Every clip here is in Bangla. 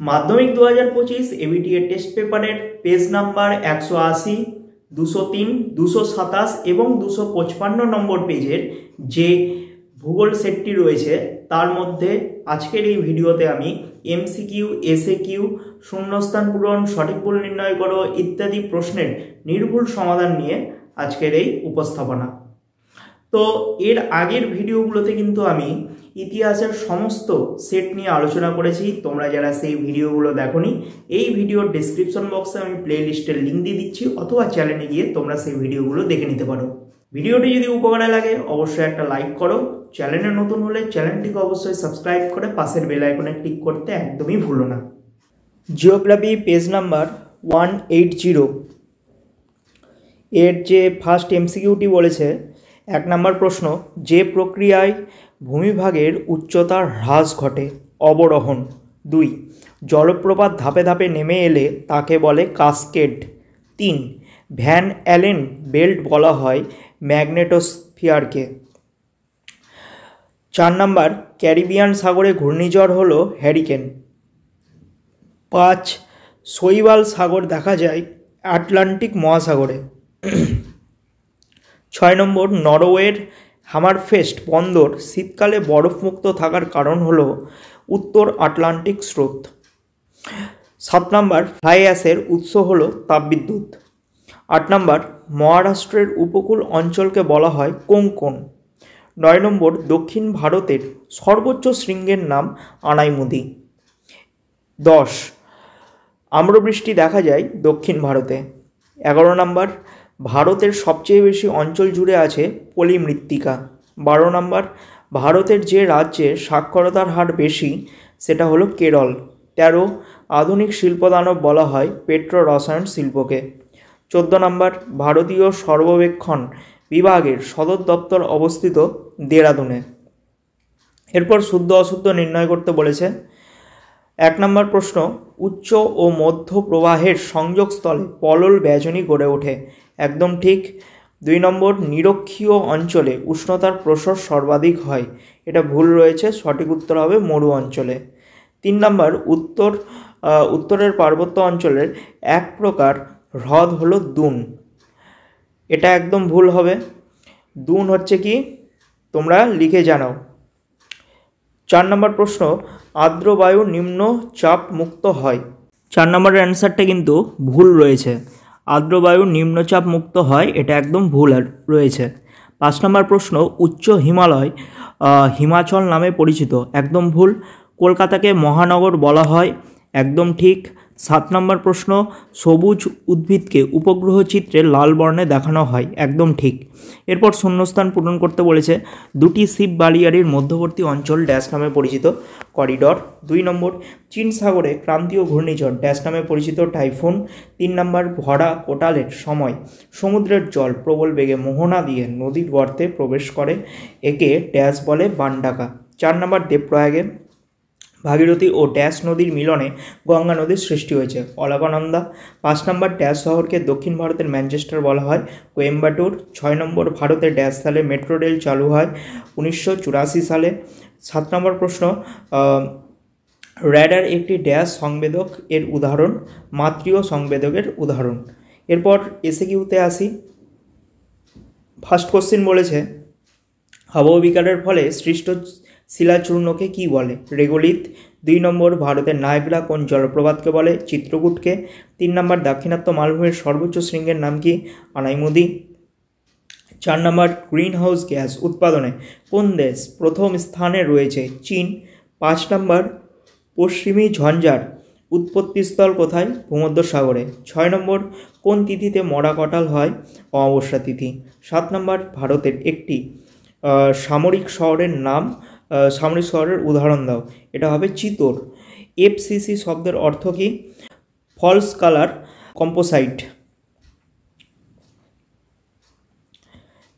মাধ্যমিক 2025 এবিটিএ টেস্ট পেপারের পেজ নাম্বার 180, 203, 227 এবং 255 নম্বর পেজের যে ভূগোল সেটটি রয়েছে তার মধ্যে আজকের এই ভিডিওতে আমি এমসিকিউ, এসএকিউ, শূন্যস্থান পূরণ, সঠিক ভুল নির্ণয় করো ইত্যাদি প্রশ্নের নির্ভুল সমাধান নিয়ে আজকের এই উপস্থাপনা। তো এর আগের ভিডিওগুলোতে কিন্তু আমি ইতিহাসের সমস্ত সেট নিয়ে আলোচনা করেছি। তোমরা যারা সেই ভিডিওগুলো দেখোনি, এই ভিডিওর ডেসক্রিপশন বক্সে আমি প্লে লিস্টের লিঙ্ক দিয়ে দিচ্ছি, অথবা চ্যানেলে গিয়ে তোমরা সেই ভিডিওগুলো দেখে নিতে পারো। ভিডিওটি যদি উপকারে লাগে অবশ্যই একটা লাইক করো, চ্যানেলে নতুন হলে চ্যানেলটিকে অবশ্যই সাবস্ক্রাইব করে পাশের বেল আইকনে ক্লিক করতে একদমই ভুলো না। জিওগ্রাফি পেজ নাম্বার 180 এর যে ফার্স্ট এমসিকিউটি বলেছে, 1 নম্বর প্রশ্ন, যে প্রক্রিয়ায় ভূমিভাগের উচ্চতার হ্রাস ঘটে? অবরোহণ। 2, জলপ্রপাত ধাপে ধাপে নেমে এলে তাকে বলে কাসকেড। 3, ভ্যান অ্যালেন বেল্ট বলা হয় ম্যাগনেটোস্ফিয়ারকে। 4 নম্বর, ক্যারিবিয়ান সাগরে ঘূর্ণিঝড় হলো হ্যারিকেন। 5, শৈবাল সাগর দেখা যায় আটলান্টিক মহাসাগরে। 6 নম্বর, নরওয়ের হামারফেস্ট বন্দর শীতকালে বরফমুক্ত থাকার কারণ হলো উত্তর আটলান্টিক স্রোত। 7 নম্বর, ফ্লাই অ্যাশের উৎস হলো তাপবিদ্যুৎ। 8 নম্বর, মহারাষ্ট্রের উপকূল অঞ্চলকে বলা হয় কোঙ্কণ। 9 নম্বর, দক্ষিণ ভারতের সর্বোচ্চ শৃঙ্গের নাম আনাইমুদি। 10, আম্রবৃষ্টি দেখা যায় দক্ষিণ ভারতে। 11 নম্বর, ভারতের সবচেয়ে বেশি অঞ্চল জুড়ে আছে পলিমৃত্তিকা। 12 নম্বর, ভারতের যে রাজ্যে সাক্ষরতার হার বেশি সেটা হলো কেরল। 13, আধুনিক শিল্পদানব বলা হয় পেট্রো রসায়ন শিল্পকে। 14 নম্বর, ভারতীয় সর্বেক্ষণ বিভাগের সদর দপ্তর অবস্থিত দেরাদুনে। এরপর শুদ্ধ অশুদ্ধ নির্ণয় করতে বলেছে। 1 নম্বর প্রশ্ন, উচ্চ ও মধ্য প্রবাহের সংযোগস্থলে পলল ব্যাজনী গড়ে ওঠে। একদম ঠিক। 2 নম্বর, নিরক্ষীয় অঞ্চলে উষ্ণতার প্রসর সর্বাধিক হয়। এটা ভুল রয়েছে, সঠিক উত্তর হবে মরু অঞ্চলে। 3 নম্বর, উত্তরের পার্বত্য অঞ্চলের এক প্রকার হ্রদ হলো দুন। এটা একদম ভুল হবে। দুন হচ্ছে কি তোমরা লিখে জানাও। 4 নম্বর প্রশ্ন, আর্দ্র বায়ু নিম্ন চাপ মুক্ত হয়। 4 নম্বরের অ্যান্সারটা কিন্তু ভুল রয়েছে। আর্দ্র বায়ু নিম্নচাপ মুক্ত হয়, এটা একদম ভুল রয়েছে। 5 নম্বর প্রশ্ন, উচ্চ হিমালয় হিমাচল নামে পরিচিত। একদম ভুল। কলকাতাকে মহানগর বলা হয়। একদম ঠিক। 7 নম্বর প্রশ্ন, সবুজ উদ্ভিদকে উপগ্রহ চিত্রে লাল বর্ণে দেখানো হয়। একদম ঠিক। এরপর শূন্যস্থান পূরণ করতে বলেছে। 2টি শিপ বালিয়াড়ির মধ্যবর্তী অঞ্চল ড্যাশ নামে পরিচিত। করিডর। 2 নম্বর, চীন সাগরে ক্রান্তীয় ঘূর্ণিঝড় ড্যাশ নামে পরিচিত। টাইফুন। 3 নম্বর, ভরা কোটালের সময় সমুদ্রের জল প্রবল বেগে মোহনা দিয়ে নদীর গর্তে প্রবেশ করে, একে ড্যাশ বলে বানডাকা। 4 নম্বর, দেবপ্রয়াগে ভাগীরথী ও ড্যাশ নদীর মিলনে গঙ্গা নদীর সৃষ্টি হয়েছে। অলকানন্দা। 5 নম্বর, ড্যাশ শহরকে দক্ষিণ ভারতের ম্যানচেস্টার বলা হয়। কোয়েম্বাটুর। 6 নম্বর, ভারতে ড্যাশ সালে মেট্রো রেল চালু হয়। 1984 সালে। 7 নম্বর প্রশ্ন, র্যাডার একটি ড্যাশ সংবেদক এর উদাহরণ। মাতৃয় সংবেদকের উদাহরণ। এরপর এসএকিউতে আসি। ফার্স্ট কোশ্চেন বলেছে, আবহবিকারের ফলে সৃষ্ট শিলাচূর্ণকে কি বলে? রেগোলিথ। 2 নম্বর, ভারতের নায়াগ্রা কোন জলপ্রপাতকে বলে? চিত্রকূটকে। 3 নম্বর, দাক্ষিণাত্য মালভূমির সর্বোচ্চ শৃঙ্গের নাম কি? আনাইমুদি। 4 নম্বর, গ্রিন হাউস গ্যাস উৎপাদনে কোন দেশ প্রথম স্থানে রয়েছে? চীন। 5 নম্বর, পশ্চিমী ঝঞ্ঝার উৎপত্তিস্থল কোথায়? ভূমধ্যসাগরে। 6 নম্বর, কোন তিথিতে মরা কাঁঠাল হয়? অমাবস্যা তিথি। 7 নম্বর, ভারতের একটি সামরিক শহরের নাম, সামরিক শহরের উদাহরণ দাও। এটা হবে চিতোর। এফসিসি শব্দের অর্থ কি? False colour composite.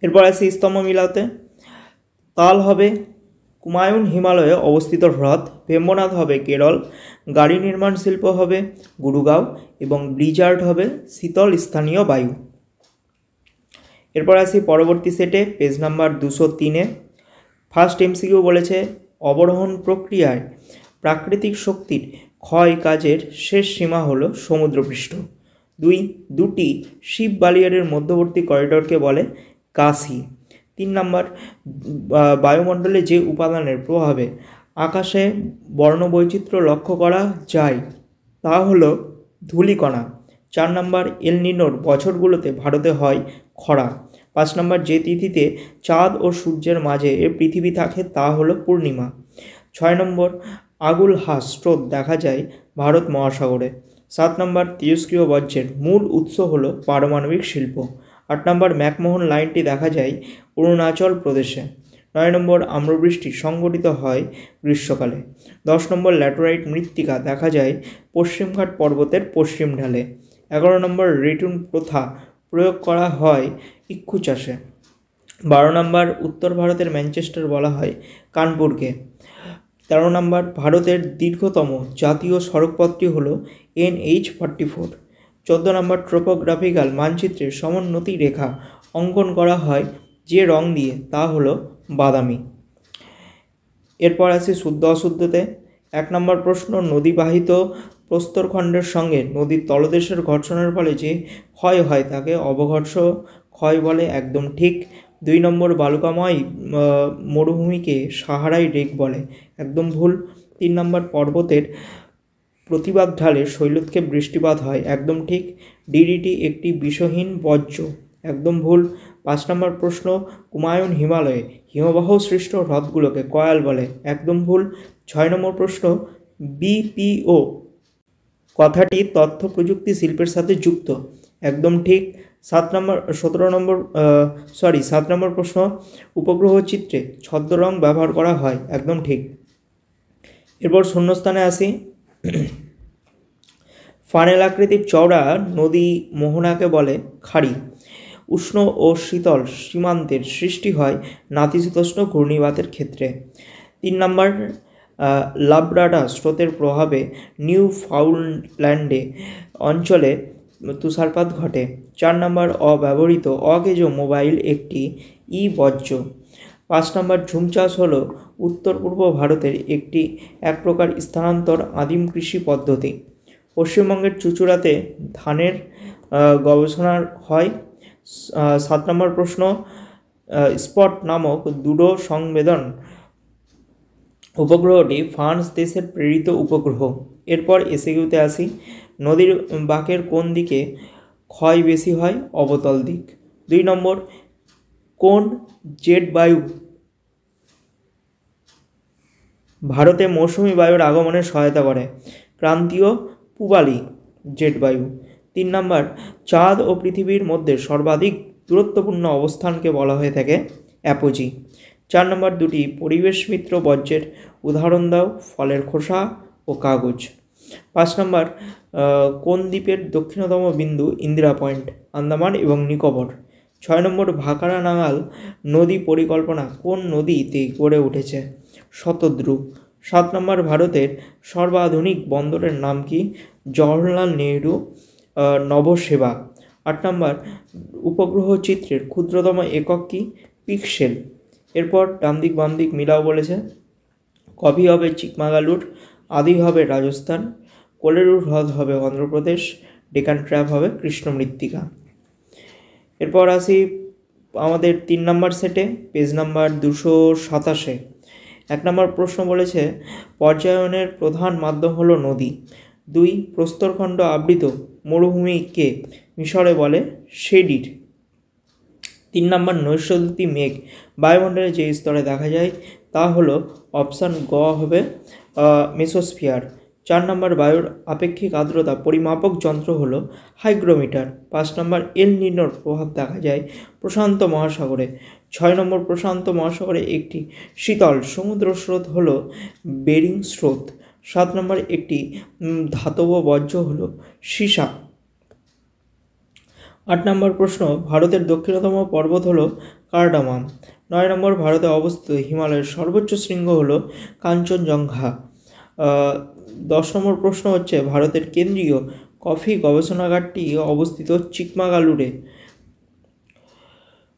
এরপর আসি স্তম্ভ মিলাতে। তাল হবে কুমায়ুন হিমালয়ে অবস্থিত হ্রদ। ভেম্বনাথ হবে কেরল। গাড়ি নির্মাণ শিল্প হবে গুরুগাঁও এবং ব্লিজার্ড হবে শীতল স্থানীয় বায়ু। এরপর আসি পরবর্তী সেটে, পেজ নাম্বার 203-এ। ফার্স্ট এমসিকিউ বলেছে, অবরোহণ প্রক্রিয়ায় প্রাকৃতিক শক্তির ক্ষয় কাজের শেষ সীমা হলো সমুদ্রপৃষ্ঠ। দুটি শিব বালিয়ারের মধ্যবর্তী করিডোরকে বলে কাশি। 3 নম্বর, বায়ুমণ্ডলে যে উপাদানের প্রভাবে আকাশে বর্ণবৈচিত্র্য লক্ষ্য করা যায় তা হলো ধূলিকণা। 4 নম্বর, এল নিনোর বছরগুলোতে ভারতে হয় খরা। 5 নম্বর, যে তিথিতে চাঁদ ও সূর্যের মাঝে পৃথিবী থাকে তা হলো পূর্ণিমা। 6 নম্বর, আগুল হাস স্রোত দেখা যায় ভারত মহাসাগরে। 7 নম্বর, তেজস্ক্রিয় বর্জ্যের মূল উৎস হলো পারমাণবিক শিল্প। 8 নম্বর, ম্যাকমোহন লাইনটি দেখা যায় অরুণাচল প্রদেশে। 9 নম্বর, আম্রবৃষ্টি সংঘটিত হয় গ্রীষ্মকালে। 10 নম্বর, ল্যাটেরাইট মৃত্তিকা দেখা যায় পশ্চিমঘাট পর্বতের পশ্চিম ঢালে। 11 নম্বর, রেটুন প্রথা প্রয়োগ করা হয় ইক্ষু চাষে। 12 নম্বর, উত্তর ভারতের ম্যানচেস্টার বলা হয় কানপুরকে। 13 নম্বর, ভারতের দীর্ঘতম জাতীয় সড়কপথটি হল NH-44। 14 নম্বর, ট্রোপোগ্রাফিক্যাল মানচিত্রে সমোন্নতি রেখা অঙ্কন করা হয় যে রং দিয়ে তা হলো বাদামি। এরপর আসি শুদ্ধ অশুদ্ধতে। 1 নম্বর প্রশ্ন, নদীবাহিত প্রস্তরখণ্ডের সঙ্গে নদীর তলদেশের ঘর্ষণের ফলে যে ক্ষয় হয় তাকে অবঘর্ষ ক্ষয় বলে, একদম ঠিক। 2 নম্বর, বালুকাময় মরুভূমিকে সাহারাই রেক বলে, একদম ভুল। 3 নম্বর, পর্বতের প্রতিবাদ ঢালে শৈলোৎক্ষেপ বৃষ্টিপাত হয়, একদম ঠিক। ডিডিটি একটি বিষহীন বর্জ্য, একদম ভুল। 5 নম্বর প্রশ্ন, কুমায়ুন হিমালয়ে হিমবাহ সৃষ্ট হ্রদগুলোকে কয়াল বলে, একদম ভুল। 6 নম্বর প্রশ্ন, BPO কথাটি তথ্য প্রযুক্তি শিল্পের সাথে যুক্ত, একদম ঠিক। 7 নম্বর প্রশ্ন, উপগ্রহ চিত্রে ছদ্মরং ব্যবহার করা হয়, একদম ঠিক। এরপর শূন্যস্থানে আসি। ফানেল আকৃতির চওড়া নদী মোহনাকে বলে খাড়ি। উষ্ণ ও শীতল সীমান্তের সৃষ্টি হয় নাতিশীতোষ্ণ ঘূর্ণিবাতের ক্ষেত্রে। 3 নম্বর, লাব্রাডা স্রোতের প্রভাবে নিউ ফাউন্ডল্যান্ডে অঞ্চলে তুষারপাত ঘটে। 4 নম্বর, অব্যবহৃত অকেজ মোবাইল একটি বর্জ্য। 5 নম্বর, ঝুম চাষ হল উত্তর পূর্ব ভারতের এক প্রকার স্থানান্তর আদিম কৃষি পদ্ধতি। পশ্চিমবঙ্গের চুঁচুড়াতে ধানের গবেষণা হয়। 7 নম্বর প্রশ্ন, স্পট নামক দূর সংবেদন উপগ্রহটি ফ্রান্স দেশের প্রেরিত উপগ্রহ। এরপর এসএকিউতে আসি। নদীর বাঁকের কোন দিকে ক্ষয় বেশি হয়? অবতল দিক। 2 নম্বর, কোন জেট বায়ু ভারতে মৌসুমী বায়ুর আগমনে সহায়তা করে? ক্রান্তীয় পূবালি জেট বায়ু। 3 নম্বর, চাঁদ ও পৃথিবীর মধ্যে সর্বাধিক দূরত্বপূর্ণ অবস্থানকে বলা হয়ে থাকে অ্যাপোজি। 4 নম্বর, দুটি পরিবেশ মিত্র বর্জ্যের উদাহরণ দাও? ফলের খোসা ও কাগজ। 5 নম্বর, কোন দ্বীপের দক্ষিণতম বিন্দু ইন্দিরা পয়েন্ট? আন্দামান এবং নিকোবর। 6 নম্বর, ভাকারা নাঙাল নদী পরিকল্পনা কোন নদীতে গড়ে উঠেছে? শতদ্রু। 7 নম্বর, ভারতের সর্বাধুনিক বন্দরের নাম কি? জওহরলাল নেহরু নভোসেবা। 8 নম্বর, উপগ্রহ চিত্রের ক্ষুদ্রতম একক কি? পিক্সেল। এরপর ডান দিক বাম দিক মিলাও বলেছে। কফি হবে চিকমাগালুর, আদি হবে রাজস্থান, কোলেরুর হ্রদ হবে অন্ধ্রপ্রদেশ, ডেকান ট্র্যাপ হবে কৃষ্ণ মৃত্তিকা। এরপর আসি আমাদের 3 নম্বর সেটে, পেজ নাম্বার 227। 1 নম্বর প্রশ্ন বলেছে পর্যায়নের প্রধান মাধ্যম হলো নদী। 2 প্রস্তরখণ্ড আবৃত মরুভূমিকে মিশরে বলে শেডিড। 3 নম্বর, নৈশদ্যুতি মেঘ বায়ুমণ্ডলে যে স্তরে দেখা যায় তা হলো অপশান গ হবে মেসোস্ফিয়ার। 4 নম্বর, বায়ুর আপেক্ষিক আর্দ্রতা পরিমাপক যন্ত্র হলো হাইগ্রোমিটার। 5 নম্বর, এল নিনোর প্রভাব দেখা যায় প্রশান্ত মহাসাগরে। 6 নম্বর, প্রশান্ত মহাসাগরে একটি শীতল সমুদ্র স্রোত হলো বেরিং স্রোত। 7 নম্বর, একটি ধাতব বর্জ্য হলো সীসা। 8 নম্বর প্রশ্ন, ভারতের দক্ষিণতম পর্বত হলো কার্ডামাম। 9 নম্বর, ভারতে অবস্থিত হিমালয়ের সর্বোচ্চ শৃঙ্গ হলো কাঞ্চনজঙ্ঘা। 10 নম্বর প্রশ্ন হচ্ছে ভারতের কেন্দ্রীয় কফি গবেষণাগারটি অবস্থিত চিকমাগালুরে।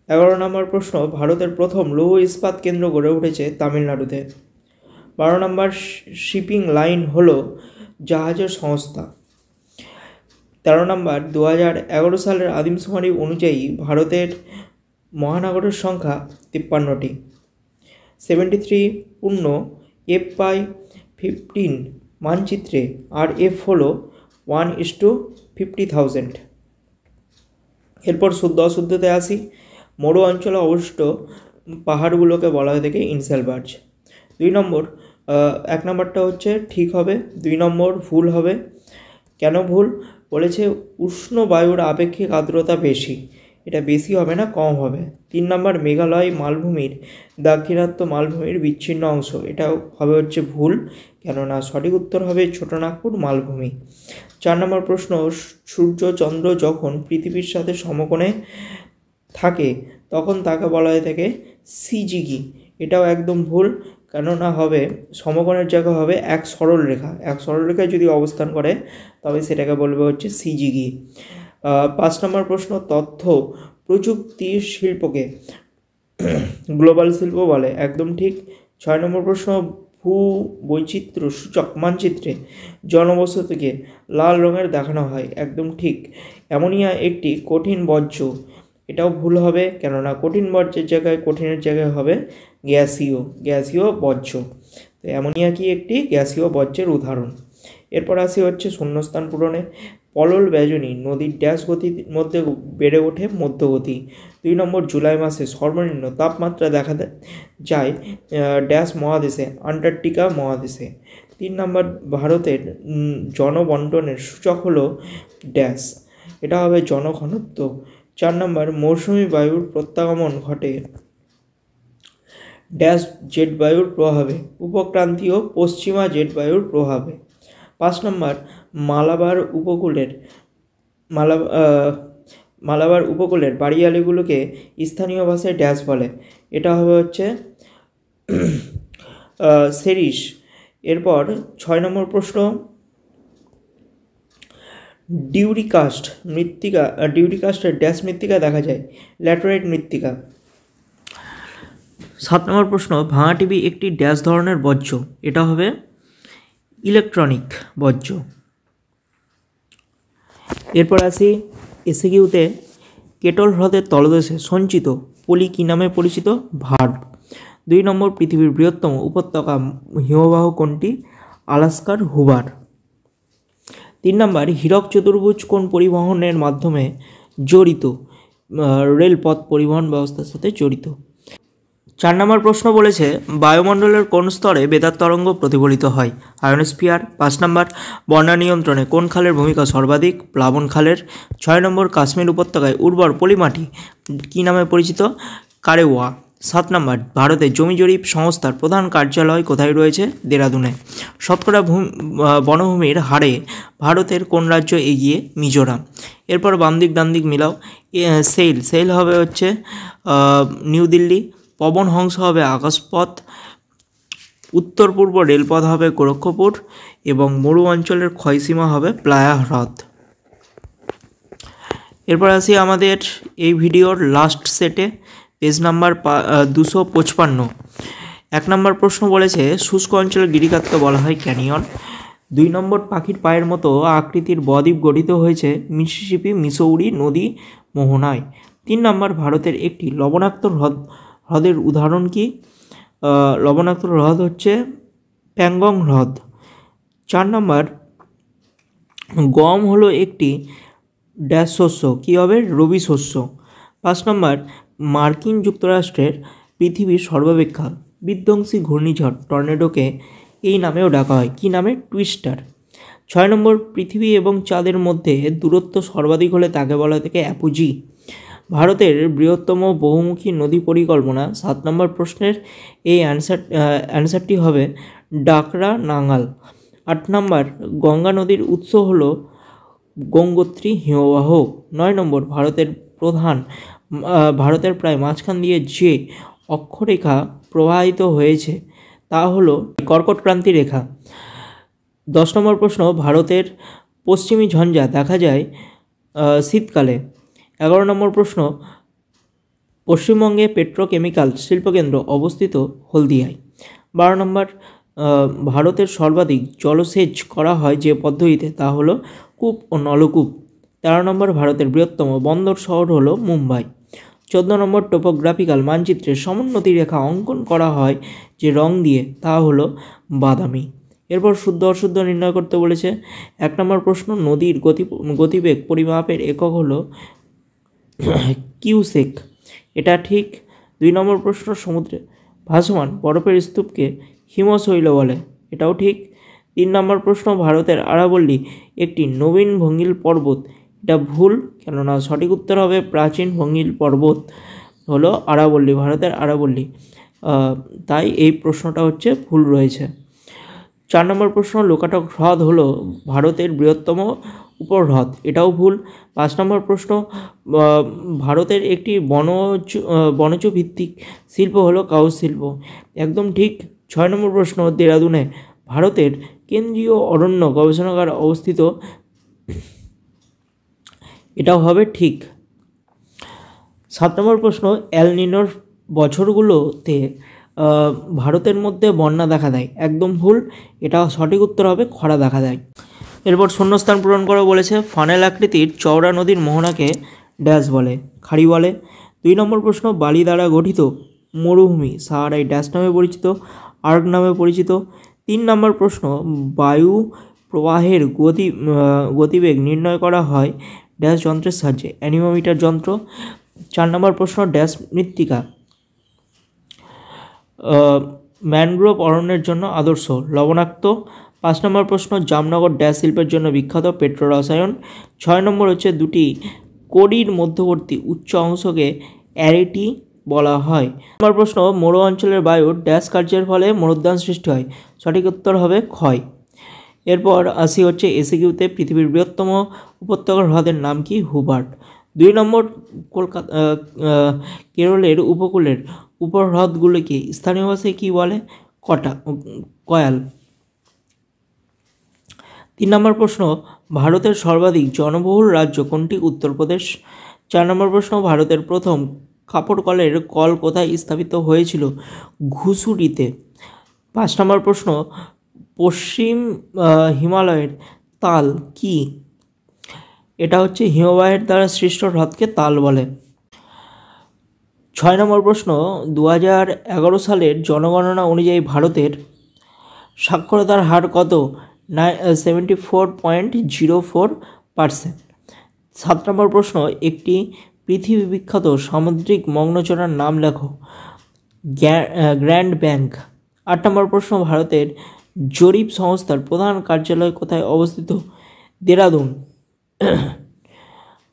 11 নম্বর প্রশ্ন, ভারতের প্রথম লৌহ ইস্পাত কেন্দ্র গড়ে উঠেছে তামিলনাড়ুতে। 12 নম্বর, শিপিং লাইন হলো জাহাজের সংস্থা। 13 নম্বর 2011 সালের আদমশুমারি অনুযায়ী ভারতের মহানগরের সংখ্যা 53টি। 73 পূর্ণ F/15 মানচিত্রে আর F হলো 1:50,000। এরপর শুদ্ধ অশুদ্ধতে আসি। মরু অঞ্চলে অবস্থিত পাহাড়গুলোকে বলা হয়ে থাকে ইনসেলবার্জ। 2 নম্বর 1 নম্বরটা হচ্ছে ঠিক হবে, 2 নম্বর ভুল হবে। কেন ভুল বলেছে? উষ্ণ বায়ুর আপেক্ষিক আর্দ্রতা বেশি, এটা বেশি হবে না, কম হবে। 3 নম্বর মেঘালয় মালভূমির দাক্ষিণাত্য মালভূমির বিচ্ছিন্ন অংশ, এটা হবে হচ্ছে ভুল, কেননা সঠিক উত্তর হবে ছোটনাগপুর মালভূমি। 4 নম্বর প্রশ্ন, সূর্য চন্দ্র যখন পৃথিবীর সাথে সমকোণে থাকে তখন তাকে বলা হয়ে থাকে সিজিগি, এটাও একদম ভুল, কেননা হবে সমকোণের জায়গা হবে এক সরল রেখায় যদি অবস্থান করে তবে সেটাকে বলবে হচ্ছে সিজিগি। 5 নম্বর প্রশ্ন, তথ্য প্রযুক্তি শিল্পকে গ্লোবাল শিল্প বলে, একদম ঠিক। 6 নম্বর প্রশ্ন, ভূ বৈচিত্র্য সূচক মানচিত্রে জনবসতিকে লাল রঙের দেখানো হয়, একদম ঠিক। অ্যামোনিয়া একটি কঠিন বর্জ্য, এটাও ভুল হবে, কেননা কঠিন বর্জ্যের জায়গায় কঠিনের জায়গায় হবে গ্যাসীয় বর্জ্য। তো অ্যামোনিয়া কি একটি গ্যাসীয় বর্জ্যের উদাহরণ। এরপর আসি হচ্ছে শূন্যস্থান পূরণে। পলল বেজনী নদীর ড্যাশ গতির মধ্যে বেড়ে ওঠে মধ্যগতি। 2 নম্বর জুলাই মাসে সর্বনিম্ন তাপমাত্রা দেখা যায় ড্যাশ মহাদেশে, আন্টার্কটিকা মহাদেশে। 3 নম্বর ভারতের জনবন্টনের সূচক হলো ড্যাশ, এটা হবে জনঘনত্ব। 4 নম্বর মৌসুমি বায়ুর প্রত্যাগমন ঘটে ড্যাশ জেট বায়ুর প্রভাবে, উপক্রান্তীয় পশ্চিমা জেট বায়ুর প্রভাবে। 5 নম্বর মালাবার উপকূলের বাড়িয়ালিগুলোকে স্থানীয় ভাষায় ড্যাশ বলে, এটা হবে হচ্ছে সেরিস। এরপর 6 নম্বর প্রশ্ন, ডিউরিকাস্টের ড্যাশ মৃত্তিকা দেখা যায়, ল্যাটেরাইট মৃত্তিকা। 7 নম্বর প্রশ্ন, ভাঙা টিভি একটি ড্যাশ ধরনের বর্জ্য, এটা হবে ইলেকট্রনিক বর্জ্য। এরপর আসি এসিকিউতে, কেটল হ্রদের তলদেশে সঞ্চিত পলি কী নামে পরিচিত? ভার্ব। 2 নম্বর পৃথিবীর বৃহত্তম উপত্যকা হিমবাহ কোনটি? আলাস্কার হুভার। 3 নম্বর হীরক চতুর্ভুজ কোন পরিবহনের মাধ্যমে জড়িত? রেলপথ পরিবহন ব্যবস্থার সাথে জড়িত। 4 নম্বর প্রশ্ন বলেছে বায়ুমণ্ডলের কোন স্তরে বেতার তরঙ্গ প্রতিফলিত হয়? আয়নোস্ফিয়ার। 5 নম্বর বন্যা নিয়ন্ত্রণে কোন খালের ভূমিকা সর্বাধিক? প্লাবন খালের। 6 নম্বর কাশ্মীর উপত্যকায় উর্বর পলিমাটি কী নামে পরিচিত? কারেওয়া। 7 নম্বর ভারতের জমি জরিপ সংস্থার প্রধান কার্যালয় কোথায় রয়েছে? দেরাদুনে। শতকরা বনভূমির হারে ভারতের কোন রাজ্য এগিয়ে? মিজোরাম। এরপর বাম দিক ডান দিক মিলাও। সেল হবে হচ্ছে নিউ দিল্লি, পবন হংস হবে আকাশপথ, উত্তর পূর্ব রেলপথ হবে গোরক্ষপুর এবং মরু অঞ্চলের ক্ষয়সীমা হবে প্লায়া হ্রদ। এরপর আসি আমাদের এই ভিডিওর লাস্ট সেটে, পেজ নাম্বার 255। 1 নম্বর প্রশ্ন বলেছে শুষ্ক অঞ্চলের গিরিখাতকে বলা হয় ক্যানিয়ন। 2 নম্বর পাখির পায়ের মতো আকৃতির বদ্বীপ গঠিত হয়েছে মিসিসিপি মিসৌরি নদী মোহনায়। 3 নম্বর ভারতের একটি লবণাক্ত হ্রদের উদাহরণ কি? লবণাক্ত হ্রদ হচ্ছে প্যাংগং হ্রদ। 4 নম্বর গম হলো একটি ড্যাশ শস্য, কী হবে? রবি শস্য। 5 নম্বর মার্কিন যুক্তরাষ্ট্রের পৃথিবীর সর্বাপেক্ষা বিধ্বংসী ঘূর্ণিঝড় টর্নেডোকে এই নামেও ডাকা হয়, কী নামে? টুইস্টার। 6 নম্বর পৃথিবী এবং চাঁদের মধ্যে দূরত্ব সর্বাধিক হলে তাকে বলা থেকে অ্যাপোজি। ভারতের বৃহত্তম বহুমুখী নদী পরিকল্পনা। 7 নম্বর প্রশ্নের এই অ্যান্সারটি হবে ডাকরা নাঙ্গাল। 8 নম্বর গঙ্গা নদীর উৎস হল গঙ্গোত্রী হিমবাহ। 9 নম্বর ভারতের প্রায় মাঝখান দিয়ে যে অক্ষরেখা প্রবাহিত হয়েছে তা হলো কর্কটক্রান্তি রেখা। 10 নম্বর প্রশ্ন ভারতের পশ্চিমী ঝঞ্ঝা দেখা যায় শীতকালে। 11 নম্বর প্রশ্ন পশ্চিমবঙ্গে পেট্রোকেমিক্যাল শিল্পকেন্দ্র অবস্থিত হলদিয়ায়। 12 নম্বর ভারতের সর্বাধিক জলসেচ করা হয় যে পদ্ধতিতে তা হলো কূপ ও নলকূপ। 13 নম্বর ভারতের বৃহত্তম বন্দর শহর হলো মুম্বাই। 14 নম্বর টোপোগ্রাফিক্যাল মানচিত্রে সমোন্নতি রেখা অঙ্কন করা হয় যে রং দিয়ে তা হলো বাদামি। এরপর শুদ্ধ অশুদ্ধ নির্ণয় করতে বলেছে। 1 নম্বর প্রশ্ন, নদীর গতিবেগ পরিমাপের একক হলো কিউসেক, এটা ঠিক। 2 নম্বর প্রশ্ন, সমুদ্রে ভাসমান বরফের স্তূপকে হিমশৈল বলে, এটাও ঠিক। 3 নম্বর প্রশ্ন, ভারতের আরাবল্লী একটি নবীন ভঙ্গিল পর্বত, এটা ভুল, কেননা সঠিক উত্তর হবে প্রাচীন ভঙ্গিল পর্বত হলো আরাবল্লী, ভারতের আরাবল্লী, তাই এই প্রশ্নটা হচ্ছে ভুল রয়েছে। 4 নম্বর প্রশ্ন, লোকাটক হ্রদ হলো ভারতের বৃহত্তম উপহ্রদ, এটাও ভুল। 5 নম্বর প্রশ্ন, ভারতের একটি বনজ ভিত্তিক শিল্প হলো কাগজ শিল্প, একদম ঠিক। 6 নম্বর প্রশ্ন, দেরাদুনে ভারতের কেন্দ্রীয় অরণ্য গবেষণাগার অবস্থিত, এটাও হবে ঠিক। 7 নম্বর প্রশ্ন, এল নিনোর বছরগুলোতে ভারতের মধ্যে বন্যা দেখা দেয়, একদম ভুল, এটা সঠিক উত্তর হবে খরা দেখা দেয়। এরপর শূন্যস্থান পূরণ করে বলেছে, ফানেল আকৃতির চওড়া নদীর মোহনাকে ড্যাশ বলে, খাড়ি বলে। 2 নম্বর প্রশ্ন, বালি দ্বারা গঠিত মরুভূমি সাহারাই ড্যাশ নামে পরিচিত, আর্ক নামে পরিচিত। 3 নম্বর প্রশ্ন, বায়ু প্রবাহের গতিবেগ নির্ণয় করা হয় ড্যাশ যন্ত্রের সাহায্যে, অ্যানিমোমিটার যন্ত্র। 4 নম্বর প্রশ্ন, ড্যাশ মৃত্তিকা ম্যানগ্রোভ অরণ্যের জন্য আদর্শ, লবণাক্ত। 5 নম্বর প্রশ্ন, জামনগর ড্যাশ শিল্পের জন্য বিখ্যাত, পেট্রোরসায়ন। 6 নম্বর হচ্ছে, দুটি কড়ির মধ্যবর্তী উচ্চ অংশকে অ্যারিটি বলা হয়। নম্বর প্রশ্ন, মরু অঞ্চলের বায়ু ড্যাশ কার্যের ফলে মরুদ্যান সৃষ্টি হয়, সঠিক উত্তর হবে ক্ষয়। এরপর আসি হচ্ছে এসিকিউতে, পৃথিবীর বৃহত্তম উপত্যকার হ্রদের নাম কি? হুবার্ট। 2 নম্বর, কেরলের উপকূলের উপহ্রদগুলিকে স্থানীয় ভাষায় কী বলে? কয়াল। 3 নম্বর প্রশ্ন, ভারতের সর্বাধিক জনবহুল রাজ্য কোনটি? উত্তরপ্রদেশ। 4 নম্বর প্রশ্ন, ভারতের প্রথম কাপড় কলের কল কোথায় স্থাপিত হয়েছিল? ঘুষুরিতে। 5 নম্বর প্রশ্ন, পশ্চিম হিমালয়ের তাল কি? এটা হচ্ছে হিমবাহের দ্বারা সৃষ্ট হ্রদকে তাল বলে। 6 নম্বর প্রশ্ন, 2011 সালের জনগণনা অনুযায়ী ভারতের সাক্ষরতার হার কত? 74.04%। 7 নম্বর প্রশ্ন, একটি পৃথিবী বিখ্যাত সামুদ্রিক মগ্নচড়ার নাম লেখো। Grand bank. 8 নম্বর প্রশ্ন, ভারতের জরিপ সংস্থার প্রধান কার্যালয় কোথায় অবস্থিত? দেরাদুন।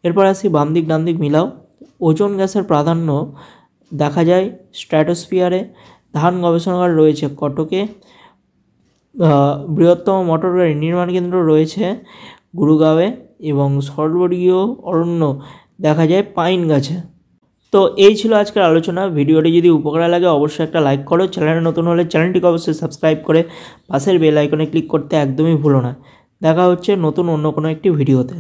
এরপর আসি বাম দিক ডান দিক মিলাও। ওজোন গ্যাসের প্রাধান্য দেখা যায় স্ট্র্যাটোস্ফিয়ারে। ধান গবেষণাগার রয়েছে কটকে। বৃহত্তম মোটর গাড়ি নির্মাণ কেন্দ্র রয়েছে গুরুগাঁওয়ে এবং সর্ববর্গীয় অরণ্য দেখা যায় পাইন গাছে। তো এই ছিল আজকের আলোচনা। ভিডিওটি যদি উপকার লাগে অবশ্যই একটা লাইক করো, চ্যানেলে নতুন হলে চ্যানেলটিকে অবশ্যই সাবস্ক্রাইব করে পাশের বেল আইকনে ক্লিক করতে একদমই ভুলো না। দেখা হচ্ছে নতুন অন্য কোনো একটি ভিডিওতে।